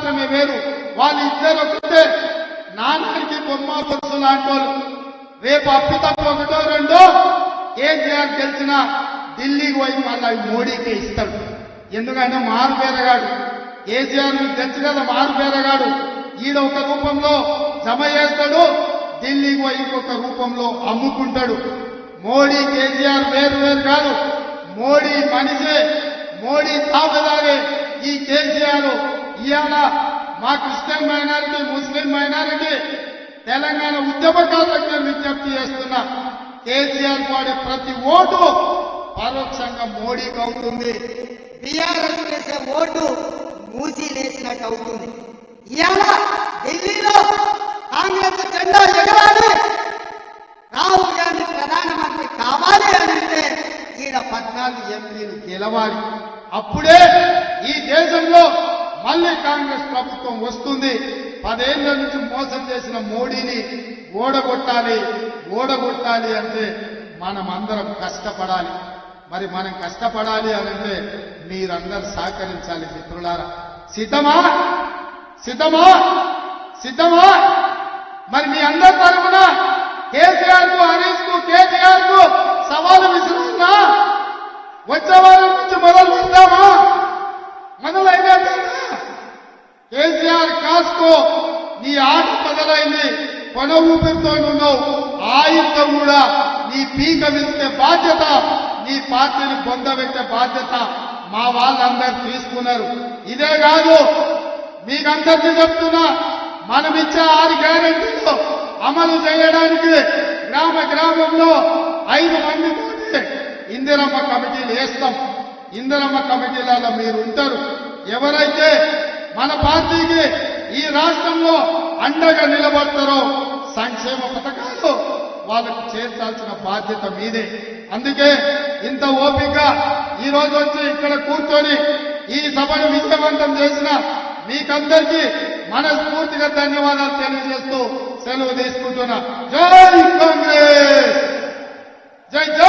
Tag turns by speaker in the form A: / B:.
A: రాష్ట్రమే వేరు. వాళ్ళిద్దరు ఒకటే నాన్నకి బొమ్మ బొత్సు లాంటి వాళ్ళు. రేపు అప్పు తప్ప ఒకటో రెండో కేసీఆర్ గెలిచిన ఢిల్లీకి పోయి మళ్ళీ మోడీకి ఇస్తాడు. ఎందుకంటే మారుపేరగాడు. కేసీఆర్ తెలుసు కదా, మారుపేరగాడు. ఈడ ఒక రూపంలో జమ చేస్తాడు, ఢిల్లీకి పోయి ఇంకొక రూపంలో అమ్ముకుంటాడు. మోడీ కేసీఆర్ వేరు వేరు కాదు. మోడీ మనిషే, మోడీ తాపదారే. ఈ కేసీఆర్ ఇవాళ మా క్రిస్టియన్ మైనారిటీ, ముస్లిం మైనారిటీ, తెలంగాణ ఉద్యమకారులకు నేను విజ్ఞప్తి చేస్తున్నా, కేసీఆర్ వాడే ప్రతి ఓటు పరోక్షంగా మోడీకి అవుతుంది.
B: బీఆర్ఎస్ వేసే ఓటు మూసి లేచినట్టు అవుతుంది. ఇవాళ ఢిల్లీలో కాంగ్రెస్ జెండా ఎగరాలి, రాహుల్ గాంధీ ప్రధానమంత్రి కావాలి అని అంటే
A: ఈయన 14 ఎంపీలు గెలవాలి. అప్పుడే ఈ దేశంలో మళ్ళీ కాంగ్రెస్ ప్రభుత్వం వస్తుంది. 10 ఏళ్ల నుంచి మోసం చేసిన మోడీని ఓడగొట్టాలి అంటే మనం అందరం కష్టపడాలి. మరి మనం కష్టపడాలి అని అంటే మీరందరూ సహకరించాలి. మిత్రులారా, సిద్ధమా? మరి మీ అందరి తరఫున కేసీఆర్ కు, హరీష్ కు, కేటీఆర్ కు సవాలు విసురుతున్నా. వచ్చే వారం నుంచి మొదలు పెడతామా? మొదలైనా కేసీఆర్ కాస్కో నీ ఆట మొదలైంది. కొన ఊపిరితో ఉన్నావు. ఆయుధ కూడా నీ పీక విసిరే బాధ్యత, నీ పార్టీని పొందబెట్టే బాధ్యత మా వాళ్ళందరూ తీసుకున్నారు. ఇదే కాదు, మీకందరికీ చెప్తున్నా, మనమిచ్చే 6 గ్యారెంటీలు అమలు చేయడానికి గ్రామంలో 5 మందితోటి ఇందిరమ్మ కమిటీలు వేస్తాం. ఇందిరమ్మ కమిటీలలో మీరు ఉంటారు. ఎవరైతే మన పార్టీకి ఈ రాష్ట్రంలో అండగా నిలబడతారో సంక్షేమ పథకాలు వాళ్ళకు చేర్చాల్సిన బాధ్యత మీదే. అందుకే ఇంత ఓపిక ఈ రోజు వచ్చి ఇక్కడ కూర్చొని ఈ సభను విజయవంతం చేసిన మీకందరికీ మనస్ఫూర్తిగా ధన్యవాదాలు తెలియజేస్తూ సెలవు తీసుకుంటున్నా. జై కాంగ్రెస్, జై జై.